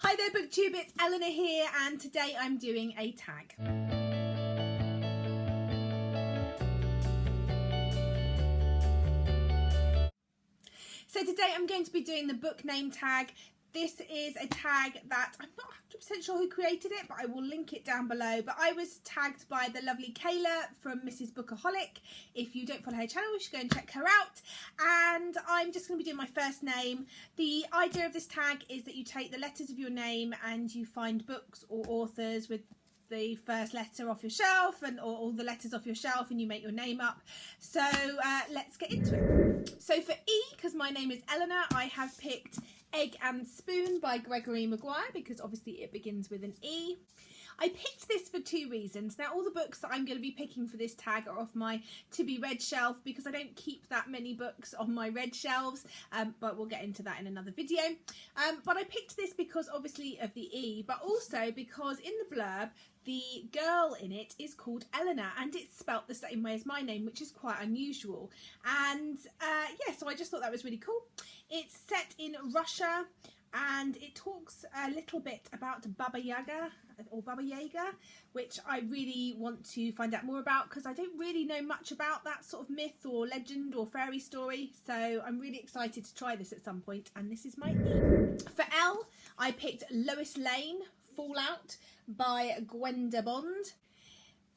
Hi there BookTube, it's Eleanor here and today I'm doing a tag. So today I'm going to be doing the book name tag. This is a tag that I'm not 100% sure who created it, but I will link it down below. But I was tagged by the lovely Kayla from Mrs. Bookaholic. If you don't follow her channel, you should go and check her out. And I'm just going to be doing my first name. The idea of this tag is that you take the letters of your name and you find books or authors with the first letter off your shelf or all the letters off your shelf, and you make your name up. So let's get into it. So for E, because my name is Eleanor, I have picked Egg and Spoon by Gregory Maguire because obviously it begins with an E. I picked this for two reasons. Now all the books that I'm going to be picking for this tag are off my to be read shelf because I don't keep that many books on my read shelves, but we'll get into that in another video. But I picked this because obviously of the E, but also because in the blurb the girl in it is called Eleanor and it's spelt the same way as my name, which is quite unusual. And yeah, so I just thought that was really cool. It's set in Russia and it talks a little bit about Baba Yaga, which I really want to find out more about because I don't really know much about that sort of myth or legend or fairy story. So I'm really excited to try this at some point, and this is my E. For L, I picked Lois Lane, Fallout by Gwenda Bond.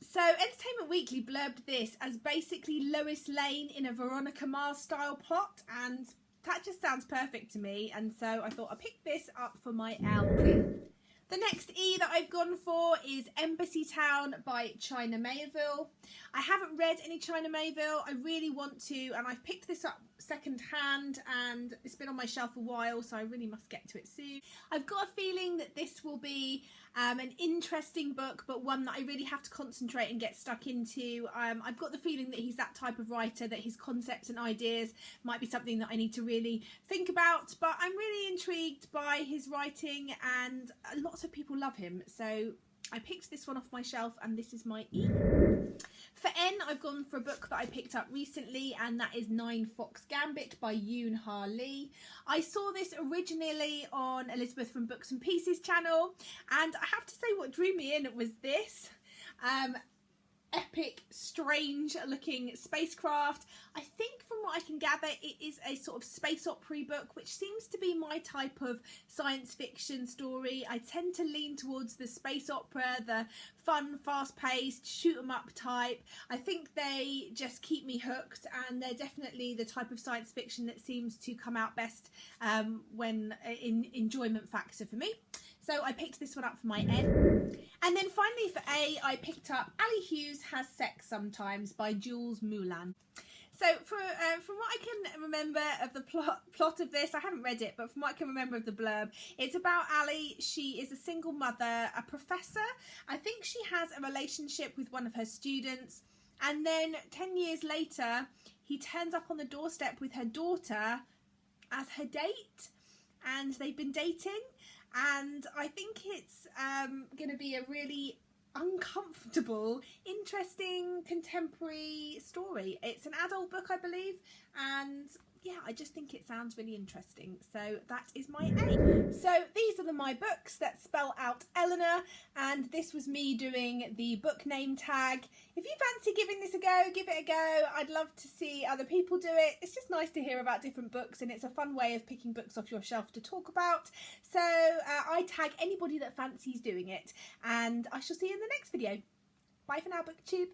So Entertainment Weekly blurbed this as basically Lois Lane in a Veronica Mars style plot, and that just sounds perfect to me, and so I thought I'd pick this up for my L. The next E that I've gone for is Embassy Town by China Mayville. I haven't read any China Mayville. I really want to, and I've picked this up second hand and it's been on my shelf a while, so I really must get to it soon. I've got a feeling that this will be an interesting book, but one that I really have to concentrate and get stuck into. I've got the feeling that he's that type of writer that his concepts and ideas might be something that I need to really think about, but I'm really intrigued by his writing and lots of people love him, so I picked this one off my shelf and this is my E. For N, I've gone for a book that I picked up recently, and that is 9 Fox Gambit by Yoon, Harley. I saw this originally on Elizabeth from Books and Pieces channel, and I have to say what drew me in was this epic, strange looking spacecraft. I think from what I can gather it is a sort of space opera book, which seems to be my type of science fiction story. I tend to lean towards the space opera, the fun, fast-paced, shoot 'em up type. I think they just keep me hooked, and they're definitely the type of science fiction that seems to come out best when in enjoyment factor for me. So I picked this one up for my N. And then finally for A, I picked up Ali Hughes Has Sex Sometimes by Jules Moulin. So from what I can remember of the plot of this, I haven't read it, but from what I can remember of the blurb, it's about Ali. She is a single mother, a professor. I think she has a relationship with one of her students, and then 10 years later he turns up on the doorstep with her daughter as her date, and they've been dating. And I think it's going to be a really uncomfortable, interesting, contemporary story. It's an adult book, I believe, and yeah, I just think it sounds really interesting. So that is my A. So these are my books that spell out Eleanor, and this was me doing the book name tag. If you fancy giving this a go, give it a go. I'd love to see other people do it. It's just nice to hear about different books, and it's a fun way of picking books off your shelf to talk about. So I tag anybody that fancies doing it, and I shall see you in the next video. Bye for now, BookTube.